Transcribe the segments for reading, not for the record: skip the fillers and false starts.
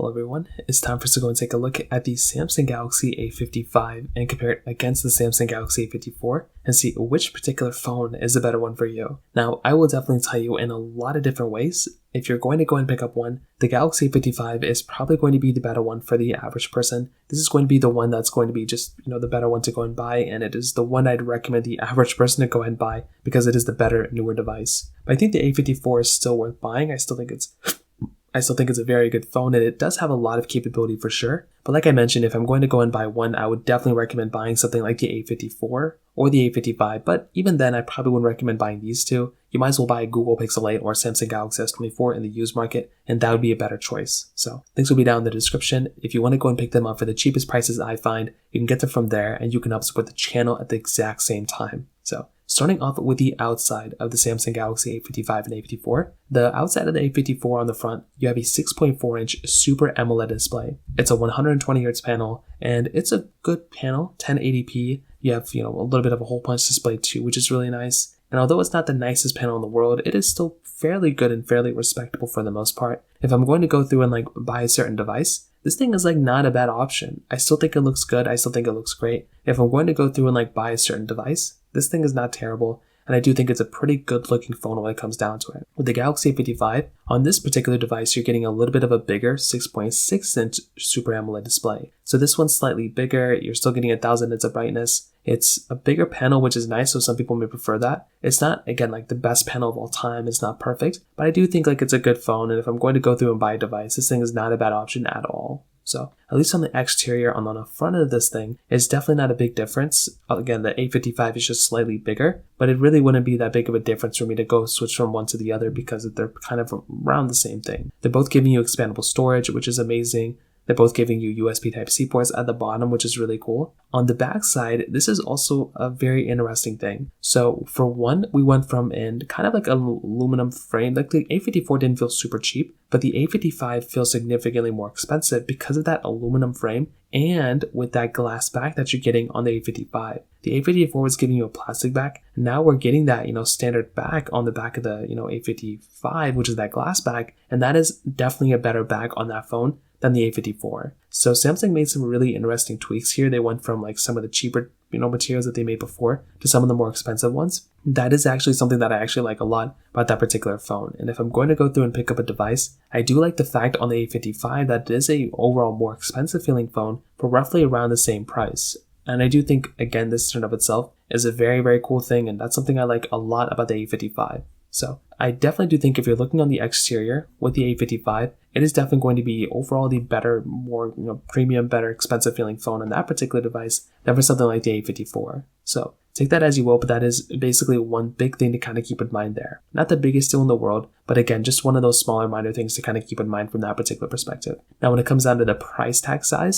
Well, everyone, it's time for us to go and take a look at the Samsung Galaxy A55 and compare it against the Samsung Galaxy A54 and see which particular phone is the better one for you. Now, I will definitely tell you in a lot of different ways. If you're going to go and pick up one, the Galaxy A55 is probably going to be the better one for the average person. This is going to be the one that's going to be just, the better one to go and buy, and it is the one I'd recommend the average person to go ahead and buy because it is the better, newer device. But I think the A54 is still worth buying. I still think it's a very good phone, and it does have a lot of capability for sure. But like I mentioned, if I'm going to go and buy one, I would definitely recommend buying something like the A54 or the A55. But even then, I probably wouldn't recommend buying these two. You might as well buy a Google Pixel 8 or Samsung Galaxy S24 in the used market, and that would be a better choice. So links will be down in the description. If you want to go and pick them up for the cheapest prices I find, you can get them from there, and you can help support the channel at the exact same time. So starting off with the outside of the Samsung Galaxy A55 and A54, the outside of the A54 on the front, you have a 6.4-inch Super AMOLED display. It's a 120Hz panel, and it's a good panel, 1080p. You have, a little bit of a hole punch display too, which is really nice. And although it's not the nicest panel in the world, it is still fairly good and fairly respectable for the most part. If I'm going to go through and buy a certain device, this thing is not a bad option. I still think it looks good. I still think it looks great. If I'm going to go through and buy a certain device, this thing is not terrible, and I do think it's a pretty good looking phone when it comes down to it. With the Galaxy A55, on this particular device, you're getting a little bit of a bigger 6.6-inch Super AMOLED display. So this one's slightly bigger. You're still getting 1000 nits of brightness. It's a bigger panel, which is nice, so some people may prefer that. It's not, again, the best panel of all time. It's not perfect, but I do think it's a good phone, and if I'm going to go through and buy a device, this thing is not a bad option at all. So at least on the exterior, on the front of this thing, it's definitely not a big difference. Again, the A55 is just slightly bigger, but it really wouldn't be that big of a difference for me to go switch from one to the other because they're kind of around the same thing. They're both giving you expandable storage, which is amazing. They're both giving you USB Type-C ports at the bottom, which is really cool. On the back side, this is also a very interesting thing. So for one, we went from an aluminum frame. The A54 didn't feel super cheap, but the A55 feels significantly more expensive because of that aluminum frame and with that glass back that you're getting on the A55. The A54 was giving you a plastic back. Now we're getting that, standard back on the back of the, A55, which is that glass back. And that is definitely a better back on that phone than the A54. So Samsung made some really interesting tweaks here. They went from some of the cheaper materials that they made before to some of the more expensive ones. That is actually something that I actually like a lot about that particular phone. And if I'm going to go through and pick up a device, I do like the fact on the A55 that it is a overall more expensive feeling phone for roughly around the same price. And I do think, again, this in and of itself is a very, very cool thing, and that's something I like a lot about the A55. So I definitely do think if you're looking on the exterior with the A55, it is definitely going to be overall the better, more premium, better, expensive feeling phone on that particular device than for something like the A54. So take that as you will, but that is basically one big thing to kind of keep in mind there. Not the biggest deal in the world, but again, just one of those smaller minor things to kind of keep in mind from that particular perspective. Now, when it comes down to the price tag side,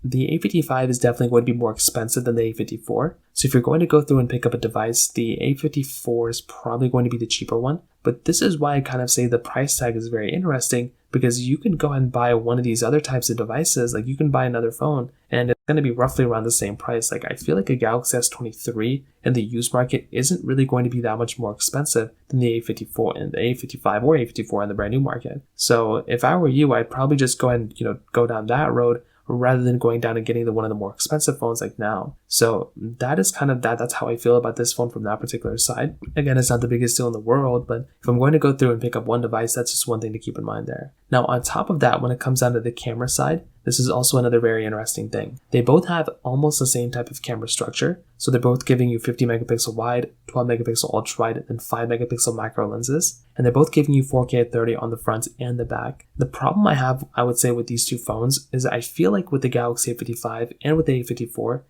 the A55 is definitely going to be more expensive than the A54. So if you're going to go through and pick up a device, the A54 is probably going to be the cheaper one. But this is why I kind of say the price tag is very interesting, because you can go ahead and buy one of these other types of devices. You can buy another phone and it's going to be roughly around the same price. I feel like a Galaxy S23 in the used market isn't really going to be that much more expensive than the A54 and the A55 or A54 in the brand new market. So if I were you, I'd probably just go ahead and go down that road rather than going down and getting one of the more expensive phones now. So that is that's how I feel about this phone from that particular side. Again, it's not the biggest deal in the world, but if I'm going to go through and pick up one device, that's just one thing to keep in mind there. Now, on top of that, when it comes down to the camera side, this is also another very interesting thing. They both have almost the same type of camera structure. So they're both giving you 50 megapixel wide, 12 megapixel ultra wide, and 5 megapixel macro lenses. And they're both giving you 4K at 30 on the front and the back. The problem I have, I would say, with these two phones is I feel like with the Galaxy A55 and with the A54,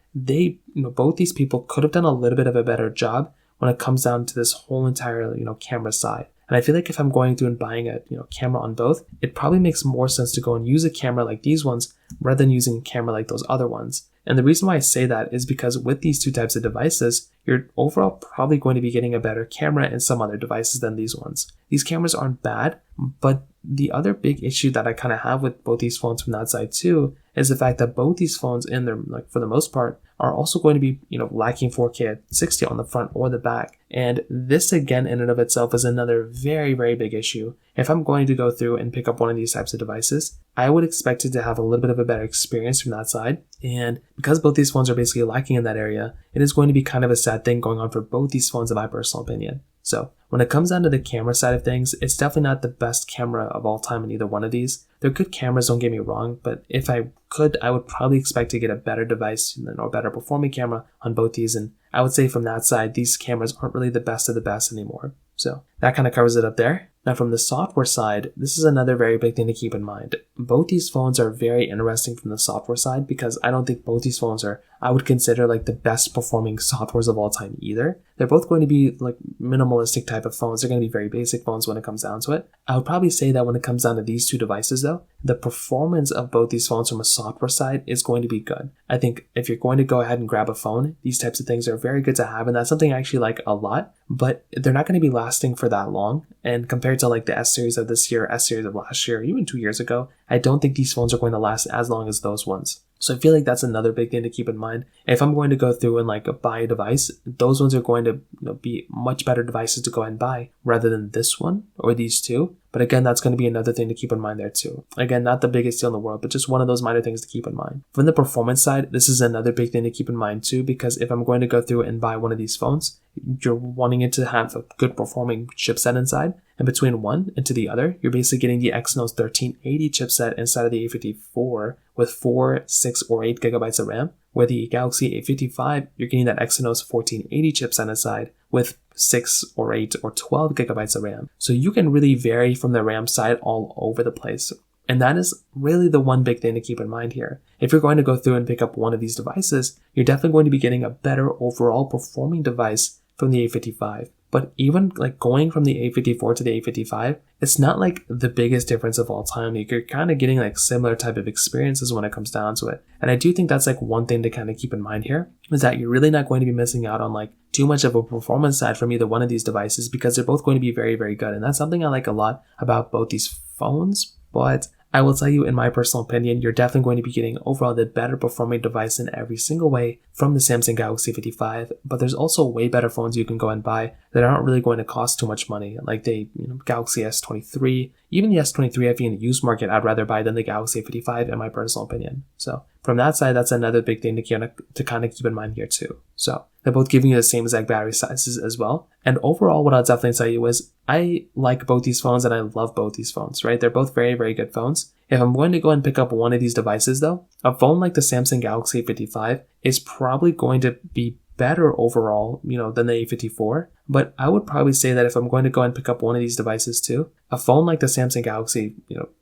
both these people could have done a little bit of a better job when it comes down to this whole entire, camera side. And I feel like if I'm going through and buying a camera on both, it probably makes more sense to go and use a camera like these ones rather than using a camera like those other ones. And the reason why I say that is because with these two types of devices, you're overall probably going to be getting a better camera in some other devices than these ones. These cameras aren't bad, but the other big issue that I kind of have with both these phones from that side too is the fact that both these phones in their, for the most part, are also going to be, lacking 4K at 60 on the front or the back. And this again in and of itself is another very, very big issue. If I'm going to go through and pick up one of these types of devices, I would expect it to have a little bit of a better experience from that side. And because both these phones are basically lacking in that area, it is going to be kind of a sad thing going on for both these phones in my personal opinion. So when it comes down to the camera side of things, it's definitely not the best camera of all time in either one of these. They're good cameras, don't get me wrong, but if I could, I would probably expect to get a better device or better performing camera on both these. And I would say from that side, these cameras aren't really the best of the best anymore. So that kind of covers it up there. Now from the software side, this is another very big thing to keep in mind. Both these phones are very interesting from the software side because I don't think both these phones are, I would consider like the best performing softwares of all time either. They're both going to be like minimalistic type of phones. They're going to be very basic phones when it comes down to it. I would probably say that when it comes down to these two devices though, the performance of both these phones from a software side is going to be good. I think if you're going to go ahead and grab a phone, these types of things are very good to have, and that's something I actually like a lot, but they're not going to be lasting for that long. And compared to like the S series of this year, S series of last year, even 2 years ago, I don't think these phones are going to last as long as those ones. So I feel like that's another big thing to keep in mind. If I'm going to go through and like buy a device, those ones are going to be much better devices to go ahead and buy rather than this one or these two. But again, that's going to be another thing to keep in mind there too. Again, not the biggest deal in the world, but just one of those minor things to keep in mind. From the performance side, this is another big thing to keep in mind too, because if I'm going to go through and buy one of these phones, you're wanting it to have a good performing chipset inside. And between one and to the other, you're basically getting the Exynos 1380 chipset inside of the A54 with 4, 6, or 8 gigabytes of RAM. Where the Galaxy A55, you're getting that Exynos 1480 chipset inside with 6 or 8 or 12 gigabytes of RAM. So you can really vary from the RAM side all over the place. And that is really the one big thing to keep in mind here. If you're going to go through and pick up one of these devices, you're definitely going to be getting a better overall performing device from the A55. But even like going from the A54 to the A55, it's not like the biggest difference of all time. You're kind of getting like similar type of experiences when it comes down to it. And I do think that's like one thing to kind of keep in mind here is that you're really not going to be missing out on like too much of a performance side from either one of these devices because they're both going to be very, very good. And that's something I like a lot about both these phones. But I will tell you, in my personal opinion, you're definitely going to be getting overall the better performing device in every single way from the Samsung Galaxy A55. But there's also way better phones you can go and buy that aren't really going to cost too much money, like the Galaxy S23. Even the S23, I think in the used market, I'd rather buy than the Galaxy A55 in my personal opinion. So from that side, that's another big thing to kind of keep in mind here too. So they're both giving you the same exact battery sizes as well. And overall, what I'll definitely tell you is I like both these phones and I love both these phones, right? They're both very, very good phones. If I'm going to go and pick up one of these devices though, a phone like the Samsung Galaxy A55 is probably going to be better overall, than the A54. But I would probably say that if I'm going to go and pick up one of these devices too, a phone like the Samsung Galaxy,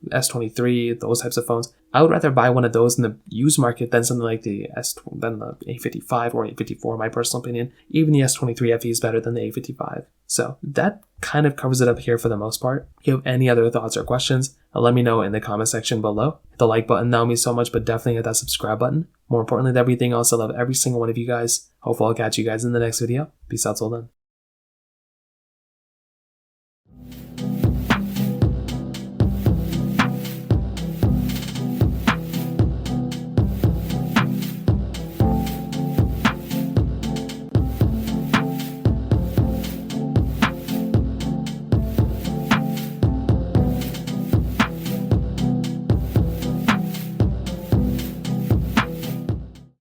S23, those types of phones, I would rather buy one of those in the used market than something like the A55 or A54 in my personal opinion. Even the S23 FE is better than the A55. So that kind of covers it up here for the most part. If you have any other thoughts or questions, let me know in the comment section below. Hit the like button, that would mean so much, but definitely hit that subscribe button. More importantly than everything else, I love every single one of you guys. Hopefully I'll catch you guys in the next video. Peace out till then.